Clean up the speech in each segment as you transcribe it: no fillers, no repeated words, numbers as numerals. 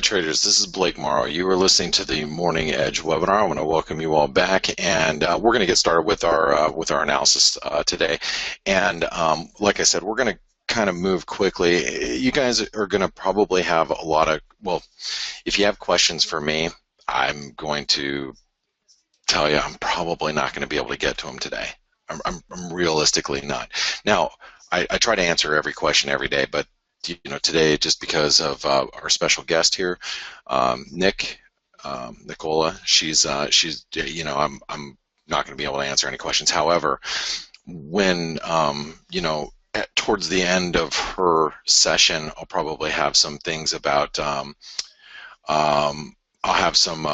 right, traders, this is Blake Morrow. You are listening to the Morning Edge webinar. I want to welcome you all back, and we're going to get started with our analysis today. And like I said, we're going to kind of move quickly. You guys are going to probably have a lot of, well, if you have questions for me, I'm going to tell you I'm probably not going to be able to get to them today. I'm realistically not. Now, I try to answer every question every day, but today, just because of our special guest here, Nicola, she's I'm not going to be able to answer any questions. However, when towards the end of her session, I'll probably have some things about I'll have some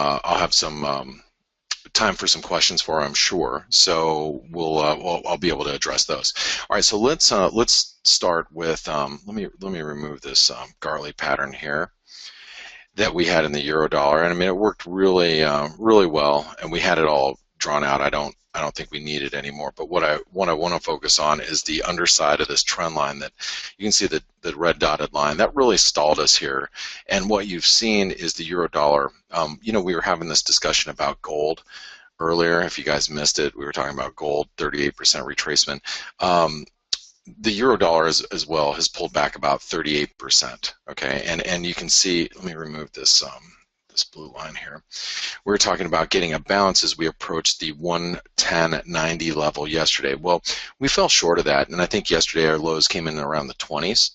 time for some questions for her, I'm sure. So I'll be able to address those. All right, so let's start with let me remove this Garley pattern here that we had in the euro dollar, and I mean it worked really really well, and we had it all drawn out. I don't think we need it anymore. But what I want to focus on is the underside of this trend line. That you can see the red dotted line that really stalled us here. And what you've seen is the euro dollar. We were having this discussion about gold earlier. If you guys missed it, we were talking about gold, 38% retracement. The euro dollar as well has pulled back about 38%. Okay, and you can see. Let me remove this. This blue line here. We were talking about getting a bounce as we approached the 110.90 level yesterday. Well, we fell short of that, and I think yesterday our lows came in around the 20s.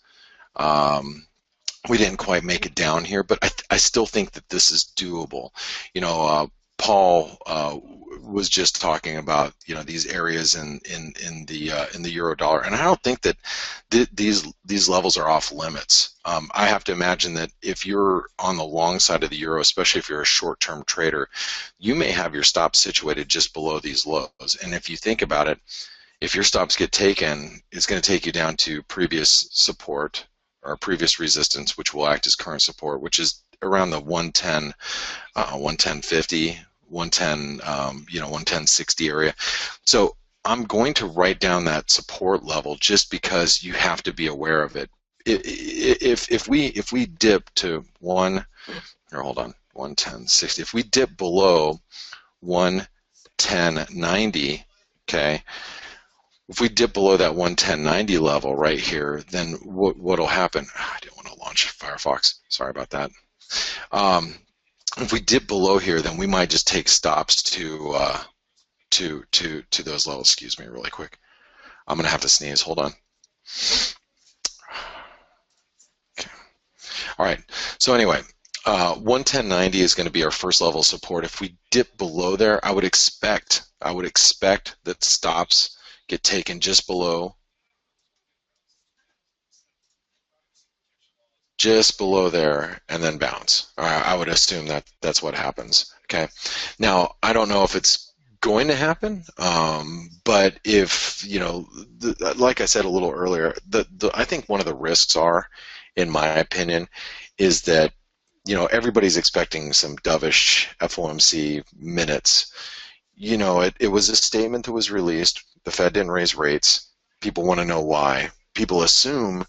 We didn't quite make it down here, but I still think that this is doable. Paul was just talking about these areas in the euro dollar, and I don't think that these levels are off limits. I have to imagine that if you're on the long side of the euro, especially if you're a short-term trader, you may have your stops situated just below these lows. And if you think about it, if your stops get taken, it's going to take you down to previous support or previous resistance, which will act as current support, which is around the 110, 110.50. 110, 110.60 area. So I'm going to write down that support level just because you have to be aware of it. If we dip to 110.60, if we dip below 110.90, okay, if we dip below that 110.90 level right here, then what'll happen? I didn't want to launch Firefox. Sorry about that. If we dip below here, then we might just take stops to those levels. Excuse me, really quick. I'm gonna have to sneeze. Hold on. Okay. All right. So anyway, 110.90 is going to be our first level of support. If we dip below there, I would expect that stops get taken just below there and then bounce. I would assume that that's what happens. Okay. Now I don't know if it's going to happen, but if like I said a little earlier, I think one of the risks are, in my opinion, is that everybody's expecting some dovish FOMC minutes. It was a statement that was released. The Fed didn't raise rates. People want to know why. People assume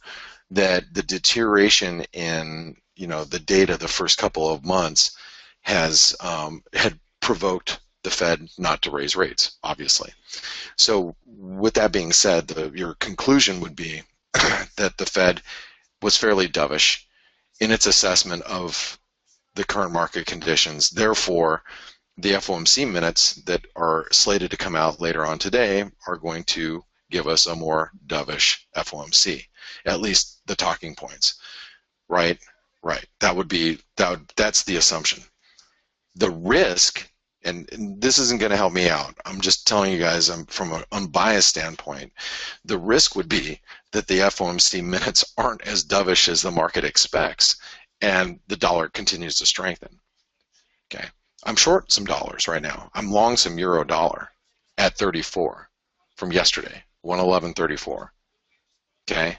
that the deterioration in the data the first couple of months had provoked the Fed not to raise rates, obviously. So with that being said, your conclusion would be that the Fed was fairly dovish in its assessment of the current market conditions. Therefore, the FOMC minutes that are slated to come out later on today are going to give us a more dovish FOMC, at least the talking points, right? Right. That's the assumption. The risk, and this isn't going to help me out. I'm just telling you guys, from an unbiased standpoint, the risk would be that the FOMC minutes aren't as dovish as the market expects, and the dollar continues to strengthen. Okay. I'm short some dollars right now. I'm long some euro dollar at 34 from yesterday, 111.34. Okay.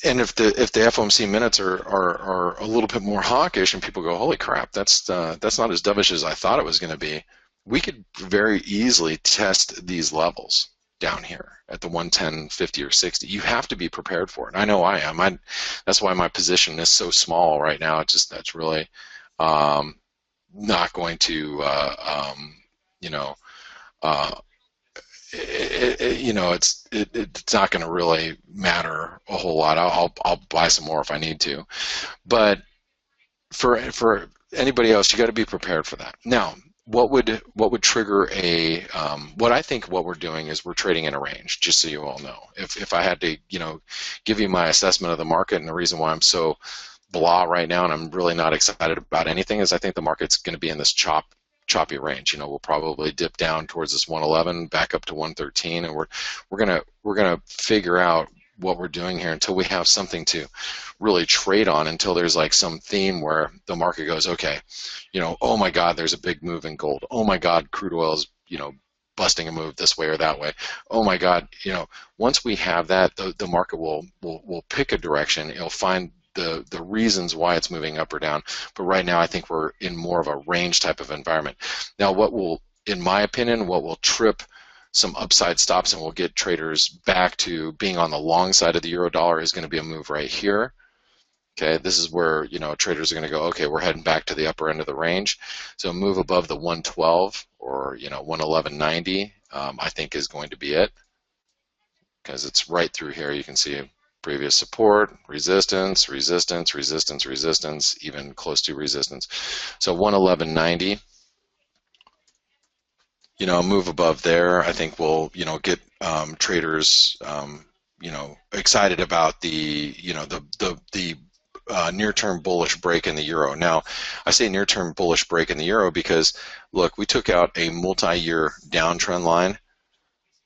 And if the FOMC minutes are a little bit more hawkish, and people go, holy crap, that's not as dovish as I thought it was going to be, we could very easily test these levels. down here at the 110.50 or 60. You have to be prepared for it. I know I am. That's why my position is so small right now. It's just that's really not going to you know it's not going to really matter a whole lot. I'll buy some more if I need to, but for anybody else, you got to be prepared for that. Now, what would trigger a what I think what we're doing is we're trading in a range, just so you all know. If I had to give you my assessment of the market, and the reason why I'm so blah right now and I'm really not excited about anything is I think the market's going to be in this choppy range. We'll probably dip down towards this 111, back up to 113, and we're gonna figure out what we're doing here until we have something to really trade on, until there's like some theme where the market goes, okay, oh my God, there's a big move in gold. Oh my God, crude oil is busting a move this way or that way. Oh my God, once we have that, the market will pick a direction. It'll find the reasons why it's moving up or down. But right now, I think we're in more of a range type of environment. Now, what will, in my opinion, what will trip some upside stops and will get traders back to being on the long side of the euro dollar is going to be a move right here. Okay, this is where traders are going to go, okay, we're heading back to the upper end of the range. So a move above the 112 or 111.90, I think is going to be it, because it's right through here. You can see previous support, resistance, resistance, resistance, resistance, even close to resistance. So 111.90. A move above there, I think will get traders excited about the near-term bullish break in the euro. Now, I say near-term bullish break in the euro because look, we took out a multi-year downtrend line,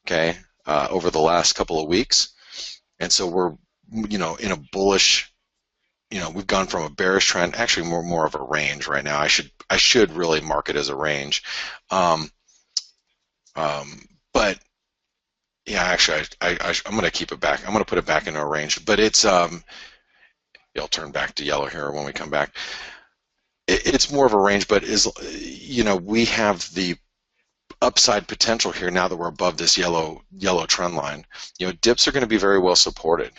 okay, over the last couple of weeks, and so we're in a bullish. We've gone from a bearish trend, actually more of a range right now. I should really mark it as a range. But yeah, actually, I'm going to keep it back. I'm going to put it back into a range, but it's it'll turn back to yellow here when we come back. It's more of a range, but we have the upside potential here now that we're above this yellow trend line. Dips are going to be very well supported.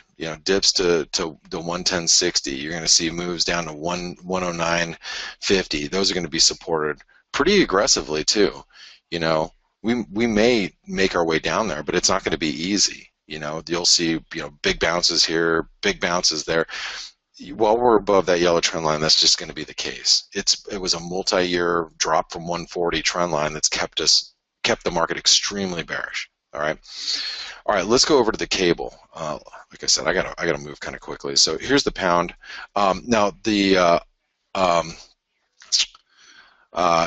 Dips to the 110.60. You're going to see moves down to 109.50. Those are going to be supported pretty aggressively too. We may make our way down there, but it's not going to be easy. You'll see big bounces here, big bounces there. While we're above that yellow trend line, that's just going to be the case. It was a multi-year drop from 140 trend line that's kept the market extremely bearish. All right, let's go over to the cable. Like I said, I gotta move kind of quickly. So here's the pound. Now the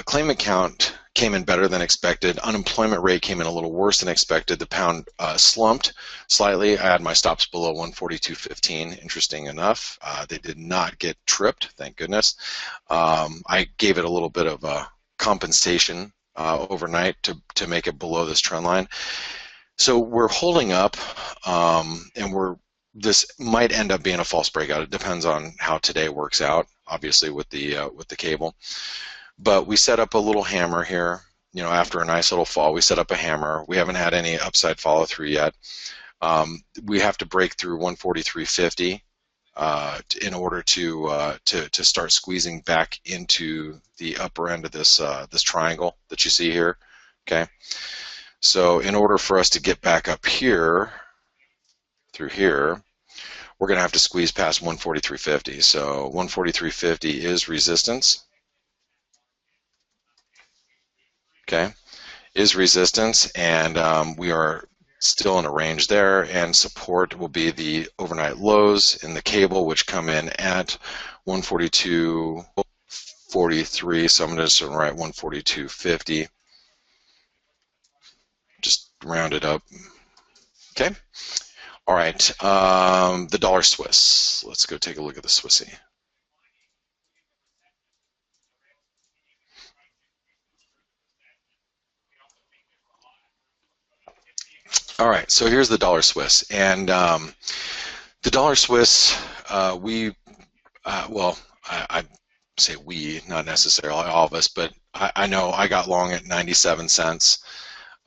claimant count came in better than expected. Unemployment rate came in a little worse than expected. The pound slumped slightly. I had my stops below 142.15. Interesting enough, they did not get tripped, thank goodness. I gave it a little bit of a compensation overnight to make it below this trend line. So we're holding up, and this might end up being a false breakout. It depends on how today works out, obviously with the cable. But we set up a little hammer here, after a nice little fall. We set up a hammer. We haven't had any upside follow through yet. We have to break through 143.50 in order to start squeezing back into the upper end of this triangle that you see here. Okay, so in order for us to get back up here through here, we're going to have to squeeze past 143.50. So 143.50 is resistance. Okay, is resistance, and we are still in a range there, and support will be the overnight lows in the cable, which come in at 142.43, so I'm going to write 142.50, just round it up. Okay, all right, the dollar Swiss. Let's go take a look at the Swissy. All right, so here's the dollar Swiss, and the dollar Swiss, well, I say we, not necessarily all of us, but I know I got long at 97 cents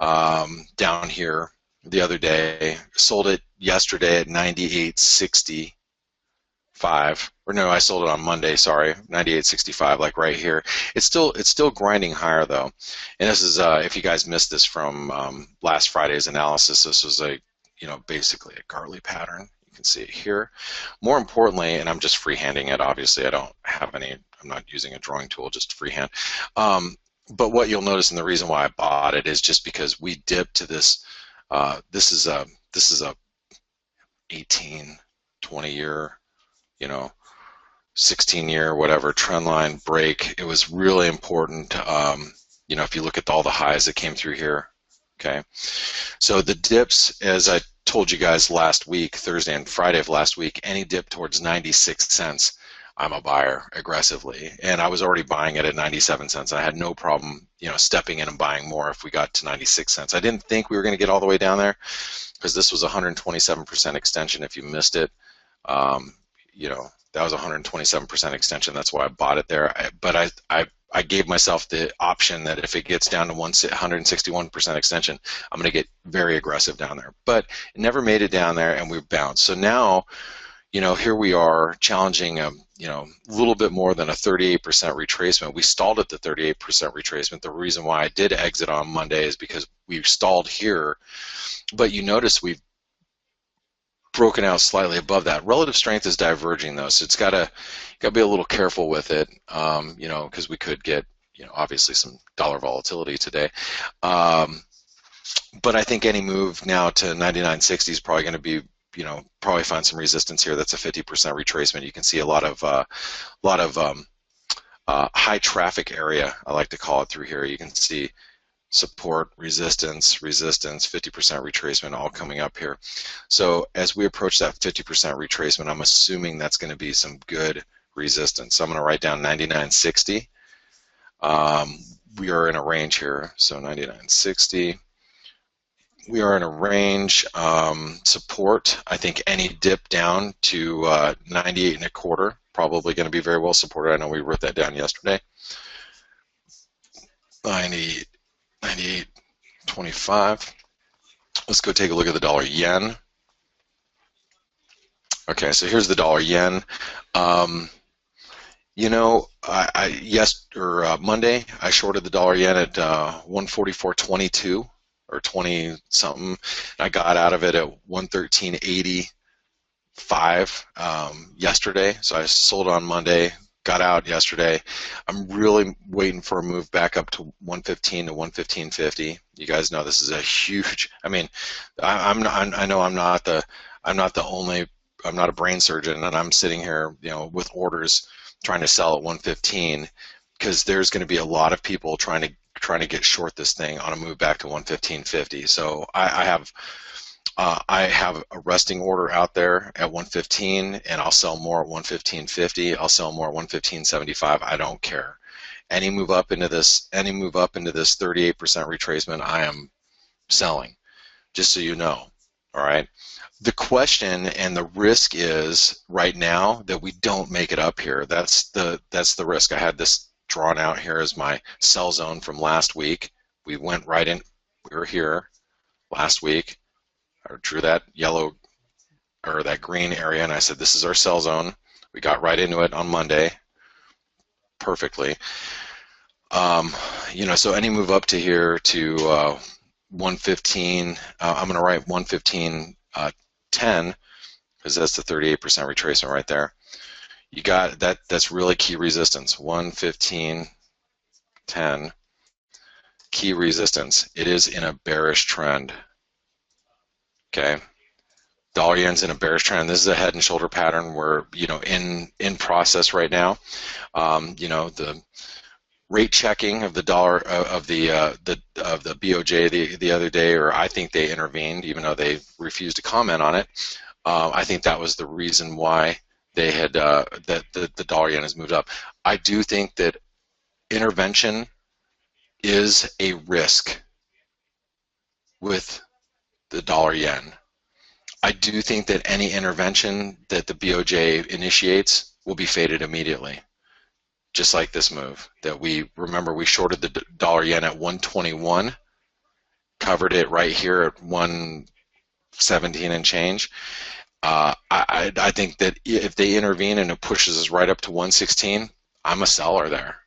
down here. the other day, sold it yesterday at 98.65, or no, I sold it on Monday, sorry, 98.65, like right here. It's still grinding higher though. And this is if you guys missed this from last Friday's analysis, this was basically a Gartley pattern. You can see it here. More importantly, and I'm just freehanding it, obviously I don't have any, I'm not using a drawing tool, just freehand. But what you'll notice, and the reason why I bought it, is just because we dipped to this. This is a 18, 20 year, 16 year, whatever, trend line break. It was really important. If you look at all the highs that came through here, okay. So the dips, as I told you guys last week, Thursday and Friday of last week, any dip towards 96 cents, I'm a buyer aggressively, and I was already buying it at 97 cents. I had no problem, stepping in and buying more if we got to 96 cents. I didn't think we were going to get all the way down there because this was 127% extension. If you missed it, that was 127% extension. That's why I bought it there. But I gave myself the option that if it gets down to 161% extension, I'm going to get very aggressive down there. But it never made it down there, and we've bounced. So now, here we are challenging a little bit more than a 38% retracement. We stalled at the 38% retracement. The reason why I did exit on Monday is because we stalled here, but you notice we've broken out slightly above that. Relative strength is diverging though, so it's got to be a little careful with it, because we could get, obviously some dollar volatility today. But I think any move now to 99.60 is probably going to be, probably find some resistance here. That's a 50% retracement. You can see a lot of high traffic area, I like to call it, through here. You can see support, resistance, resistance, 50% retracement, all coming up here. So as we approach that 50% retracement, I'm assuming that's going to be some good resistance. So I'm going to write down 99.60. We are in a range here, so 99.60. We are in a range. Support, I think any dip down to 98 and a quarter, probably going to be very well supported. I know we wrote that down yesterday. 98.25. Let's go take a look at the dollar yen. Okay, so here's the dollar yen. Monday I shorted the dollar yen at 144.22 or 20 something. I got out of it at 113.85 yesterday. So I sold on Monday, got out yesterday. I'm really waiting for a move back up to 115 to 115.50. You guys know this is a huge. I mean, I know I'm not a brain surgeon, and I'm sitting here, with orders trying to sell at 115 because there's going to be a lot of people trying to get short this thing on a move back to 115.50. So I have a resting order out there at 115, and I'll sell more at 115.50. I'll sell more at 115.75. I don't care. Any move up into this 38% retracement, I am selling. Just so you know. All right. The question and the risk is right now that we don't make it up here. That's the risk. I had this drawn out here as my sell zone from last week. We went right in. We were here last week. I drew that yellow or that green area, and I said this is our sell zone. We got right into it on Monday perfectly. So any move up to here to 115, I'm going to write 115.10 because that's the 38% retracement right there. You got that. That's really key resistance. 115.10 key resistance. It is in a bearish trend. Okay, dollar yen's in a bearish trend. This is a head and shoulder pattern. We're in process right now. The rate checking of the dollar of the BOJ the other day, or I think they intervened, even though they refused to comment on it. I think that was the reason why they had that the dollar yen has moved up. I do think that intervention is a risk with the dollar yen. I do think that any intervention that the BOJ initiates will be faded immediately, just like this move that we shorted the dollar yen at 121, covered it right here at 117 and change. I think that if they intervene and it pushes us right up to 116, I'm a seller there.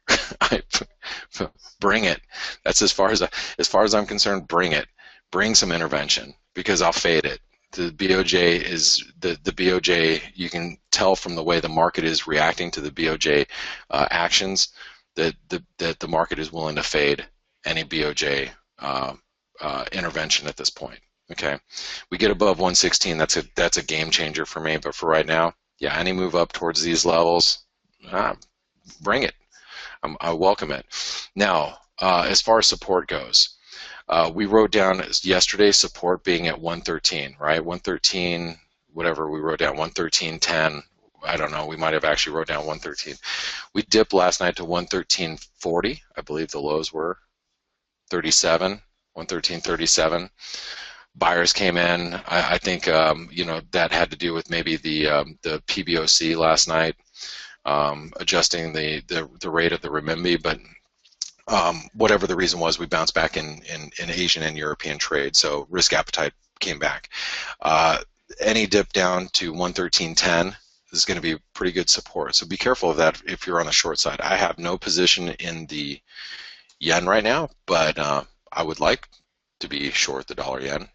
Bring it. That's as far as I'm concerned. Bring it. Bring some intervention because I'll fade it. The BOJ is the BOJ. You can tell from the way the market is reacting to the BOJ actions that the market is willing to fade any BOJ intervention at this point. Okay, we get above 116. That's a game changer for me. But for right now, yeah, any move up towards these levels, bring it. I welcome it. Now, as far as support goes, we wrote down yesterday support being at 113, right? 113, whatever we wrote down, 113.10. I don't know. We might have actually wrote down 113. We dipped last night to 113.40. I believe the lows were 37, 113.37. Buyers came in. I think that had to do with maybe the PBOC last night adjusting the rate of the renminbi, but whatever the reason was, we bounced back in Asian and European trade, so risk appetite came back. Any dip down to 113.10 is going to be pretty good support, so be careful of that if you're on the short side. I have no position in the yen right now, but I would like to be short the dollar yen.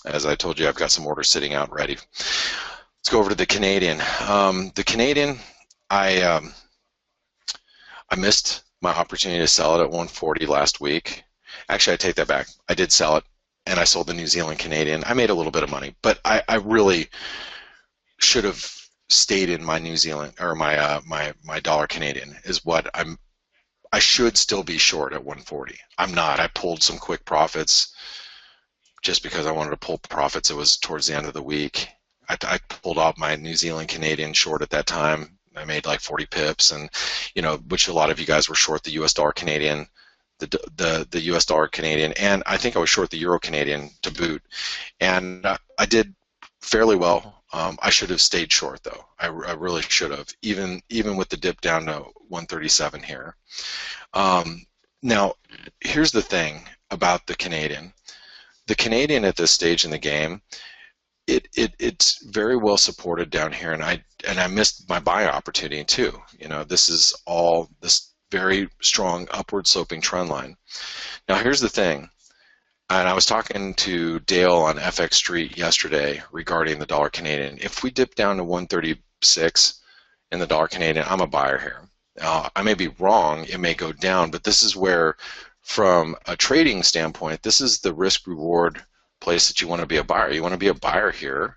As I told you, I've got some orders sitting out ready. Let's go over to the Canadian. The Canadian, I missed my opportunity to sell it at 140 last week. Actually, I take that back. I did sell it, and I sold the New Zealand Canadian. I made a little bit of money, but I really should have stayed in my New Zealand or my dollar Canadian is what I should still be short at 140. I'm not. I pulled some quick profits just because I wanted to pull profits. It was towards the end of the week. I pulled off my New Zealand Canadian short at that time. I made like 40 pips, and which a lot of you guys were short the U.S. dollar Canadian, the U.S. dollar Canadian, and I think I was short the Euro Canadian to boot, and I did fairly well. I should have stayed short though. I really should have, even with the dip down to 137 here. Now, here's the thing about the Canadian. The Canadian at this stage in the game, it's very well supported down here, and I missed my buy opportunity too. This is all this very strong upward sloping trend line. Now here's the thing, and I was talking to Dale on FX Street yesterday regarding the dollar Canadian. If we dip down to 136 in the dollar Canadian, I'm a buyer here. I may be wrong, it may go down, but this is where, from a trading standpoint, this is the risk reward place that you want to be a buyer. You want to be a buyer here,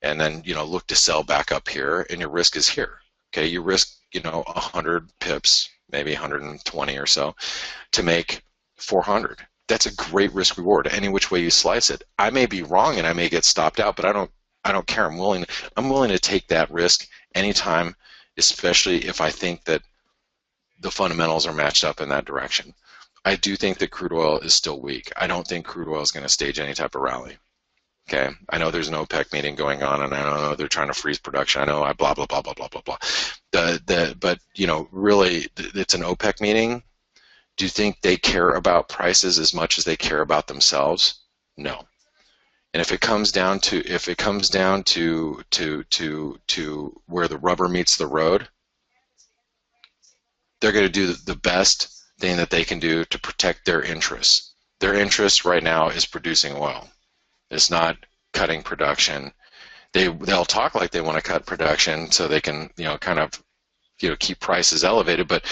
and then look to sell back up here, and your risk is here. Okay, you risk 100 pips, maybe 120 or so, to make 400. That's a great risk reward any which way you slice it. I may be wrong and I may get stopped out, but I don't care. I'm willing to take that risk anytime, especially if I think that the fundamentals are matched up in that direction. I do think that crude oil is still weak. I don't think crude oil is going to stage any type of rally. Okay, I know there's an OPEC meeting going on, and I know they're trying to freeze production. I know blah blah blah blah blah blah blah. But really, it's an OPEC meeting. Do you think they care about prices as much as they care about themselves? No. And if it comes down to where the rubber meets the road, they're going to do the best thing that they can do to protect their interests. Their interest right now is producing oil. It's not cutting production. They'll talk like they want to cut production so they can keep prices elevated, but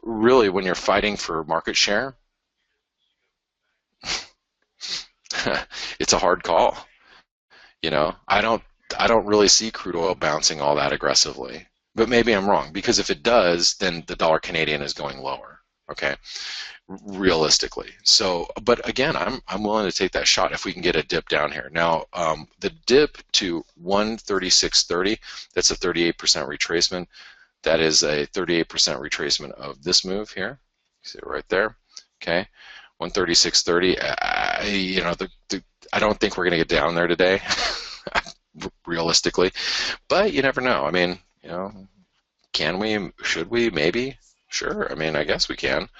really when you're fighting for market share, it's a hard call. I don't really see crude oil bouncing all that aggressively, but maybe I'm wrong, because if it does, then the dollar Canadian is going lower. Okay, realistically. So, but again, I'm willing to take that shot if we can get a dip down here. Now, the dip to 136.30, that's a 38% retracement. That is a 38% retracement of this move here. See it right there. Okay, 136.30. I don't think we're going to get down there today, realistically. But you never know. I mean, can we? Should we? Maybe. Sure. I mean, I guess we can.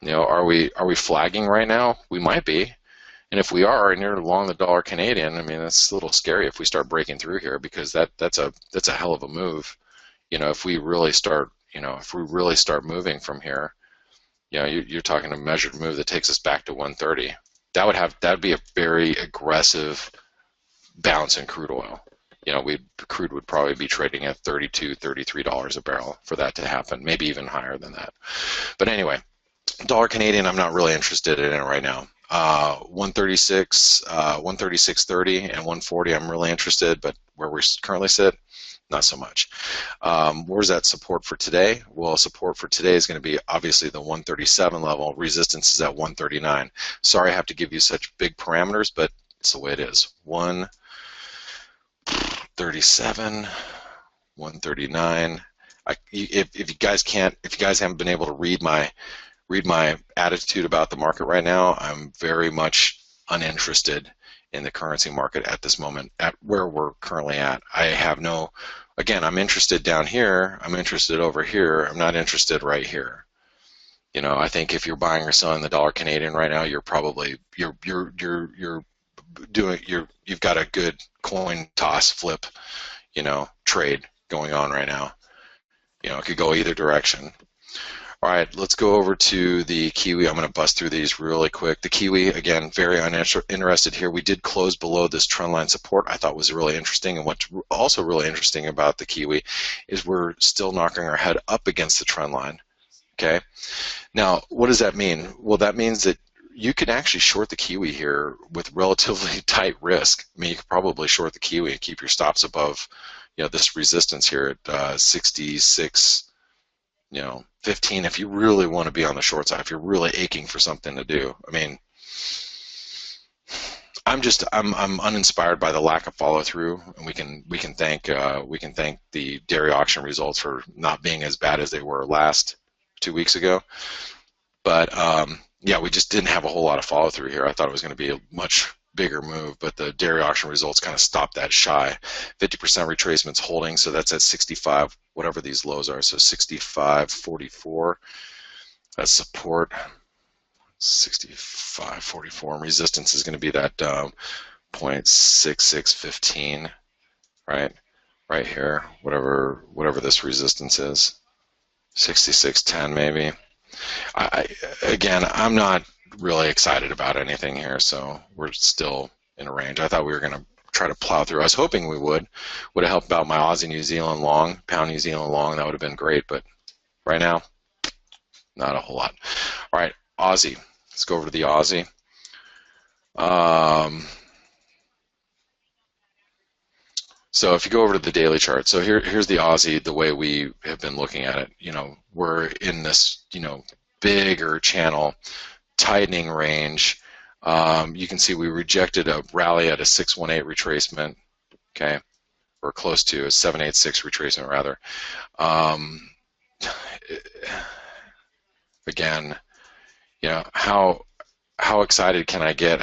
Are we flagging right now? We might be. And if we are and you're long the dollar Canadian, I mean, that's a little scary if we start breaking through here, because that's a hell of a move. If we really start, if we really start moving from here, you're talking a measured move that takes us back to 130. That'd be a very aggressive bounce in crude oil. Crude would probably be trading at $32, $33 a barrel for that to happen, maybe even higher than that. But anyway, dollar Canadian, I'm not really interested in it right now. 136, 136.30 and 140, I'm really interested, but where we currently sit, not so much. Where's that support for today? Well, support for today is going to be obviously the 137 level. Resistance is at 139. Sorry I have to give you such big parameters, but it's the way it is. 137, 139. If you guys haven't been able to read my attitude about the market right now, I'm very much uninterested in the currency market at this moment, at where we're currently at. Again, I'm interested down here, I'm interested over here, I'm not interested right here. I think if you're buying or selling the dollar Canadian right now, you've got a good coin toss flip, trade going on right now. It could go either direction. All right, let's go over to the Kiwi. I'm going to bust through these really quick. The Kiwi, again, very uninterested here. We did close below this trend line support. I thought was really interesting. And what's also really interesting about the Kiwi is we're still knocking our head up against the trend line. Okay. Now, what does that mean? Well, that means that you could actually short the Kiwi here with relatively tight risk. I mean, you could probably short the Kiwi and keep your stops above, this resistance here at 66. 15 if you really want to be on the short side, if you're really aching for something to do. I mean, I'm uninspired by the lack of follow through, and we can thank the dairy auction results for not being as bad as they were last 2 weeks ago. But yeah, we just didn't have a whole lot of follow through here. I thought it was going to be a much bigger move, but the dairy auction results kind of stopped that shy. 50% retracement's holding, so that's at 65, whatever these lows are. So 65.44, that's support. 65.44, and resistance is going to be that 0.6615, right here, whatever this resistance is, 66.10 maybe. Again, I'm not really excited about anything here, so we're still in a range. I thought we were going to try to plow through. I was hoping we would have helped out my Aussie New Zealand long, pound New Zealand long. That would have been great, but right now, not a whole lot. All right, Aussie. Let's go over to the Aussie. So if you go over to the daily chart, so here's the Aussie, the way we have been looking at it. We're in this, bigger channel, tightening range. You can see we rejected a rally at a 618 retracement, okay, or close to a 786 retracement rather. Again, how excited can I get,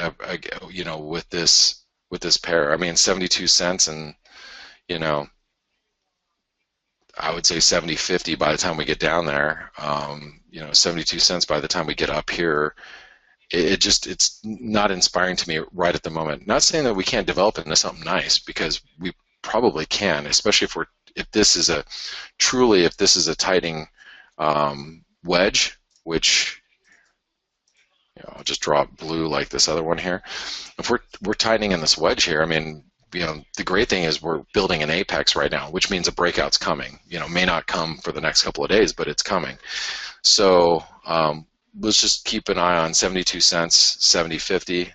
with this pair? I mean, 72 cents and, I would say 70.50 by the time we get down there. 72 cents by the time we get up here. It's not inspiring to me right at the moment. Not saying that we can't develop into something nice, because we probably can, especially if this is a tightening wedge, which I'll just draw blue like this other one here. If we're tightening in this wedge here, I mean, the great thing is we're building an apex right now, which means a breakout's coming. May not come for the next couple of days, but it's coming. So let's just keep an eye on 72 cents, 70.50.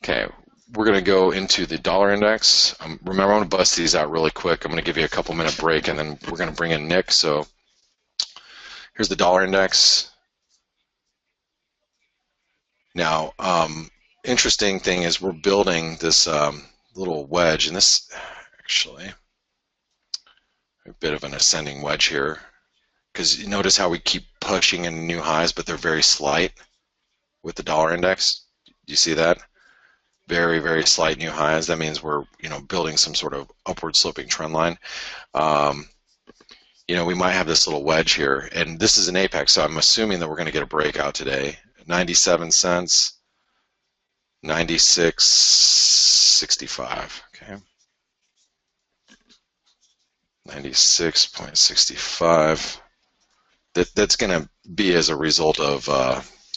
Okay, we're going to go into the dollar index. Remember, I'm going to bust these out really quick. I'm going to give you a couple minute break, and then we're going to bring in Nick. So here's the dollar index. Now, interesting thing is we're building this little wedge, and this actually a bit of an ascending wedge here, because you notice how we keep pushing in new highs, but they're very slight with the dollar index. Do you see that? very, very slight new highs. That means we're, building some sort of upward sloping trend line. Um, we might have this little wedge here, and this is an apex, so I'm assuming that we're going to get a breakout today. 97 cents, 96.65. Okay, 96.65. That's going to be as a result of,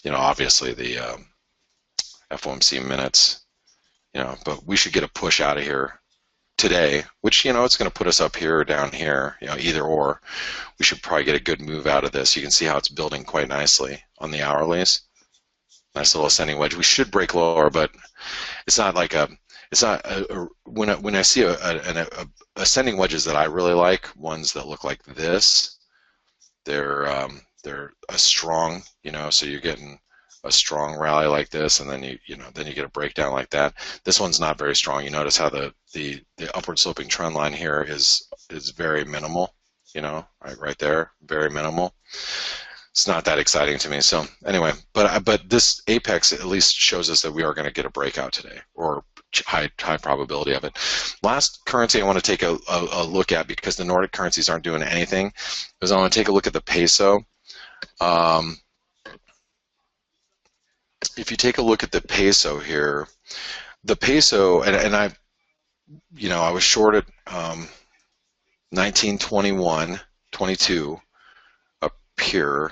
obviously the FOMC minutes. But we should get a push out of here today, which, it's going to put us up here or down here, either or. We should probably get a good move out of this. You can see how it's building quite nicely on the hourlies. Nice little ascending wedge. We should break lower, but it's not like when I see a ascending wedges that I really like, ones that look like this, they're a strong, so you're getting a strong rally like this, and then you get a breakdown like that. This one's not very strong. You notice how the upward sloping trend line here is very minimal, right there, very minimal. It's not that exciting to me. So anyway, but this apex at least shows us that we are going to get a breakout today, or high probability of it. Last currency I want to take a look at, because the Nordic currencies aren't doing anything, is I want to take a look at the peso. If you take a look at the peso here, the peso, and I was short at 1921.22 up here,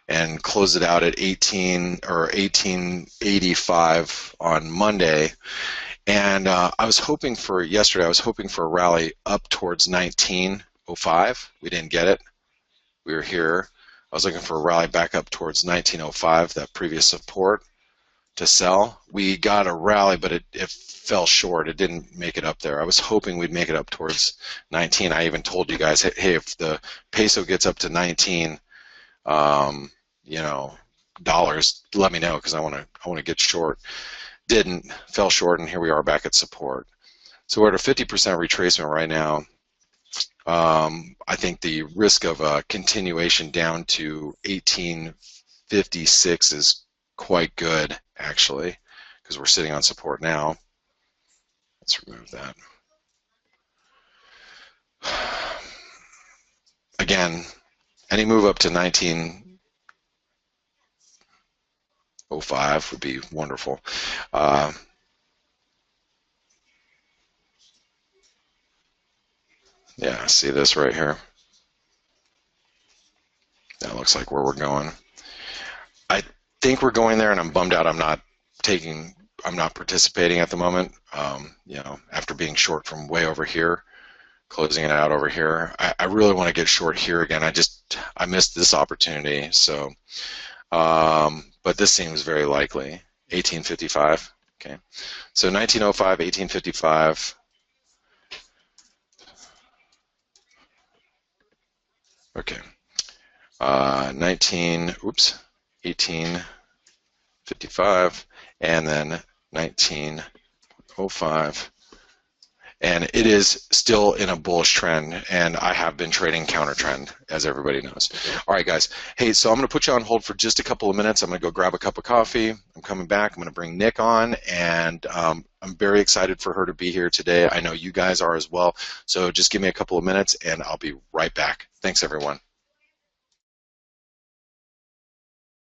and closed it out at 1885 on Monday. And I was hoping for yesterday. I was hoping for a rally up towards 1905. We didn't get it. We were here. I was looking for a rally back up towards 1905, that previous support, to sell. We got a rally, but it fell short. It didn't make it up there. I was hoping we'd make it up towards 19. I even told you guys, hey, if the peso gets up to 19, dollars, let me know, because I want to get short. Didn't, fell short, and here we are back at support. So we're at a 50% retracement right now. I think the risk of a continuation down to 1856 is quite good, actually, because we're sitting on support now. Let's remove that. Again, any move up to 1905 would be wonderful. Yeah, see this right here? That looks like where we're going. I think we're going there, and I'm bummed out I'm not participating at the moment. After being short from way over here, closing it out over here. I really want to get short here again. I missed this opportunity. So, but this seems very likely. 1855. Okay, so 1905, 1855. Okay, 1855, and then 1905. And it is still in a bullish trend, and I have been trading counter trend, as everybody knows. All right, guys. Hey, so I'm going to put you on hold for just a couple of minutes. I'm going to go grab a cup of coffee. I'm coming back. I'm going to bring Nick on, and I'm very excited for her to be here today. I know you guys are as well. So just give me a couple of minutes, and I'll be right back. Thanks, everyone.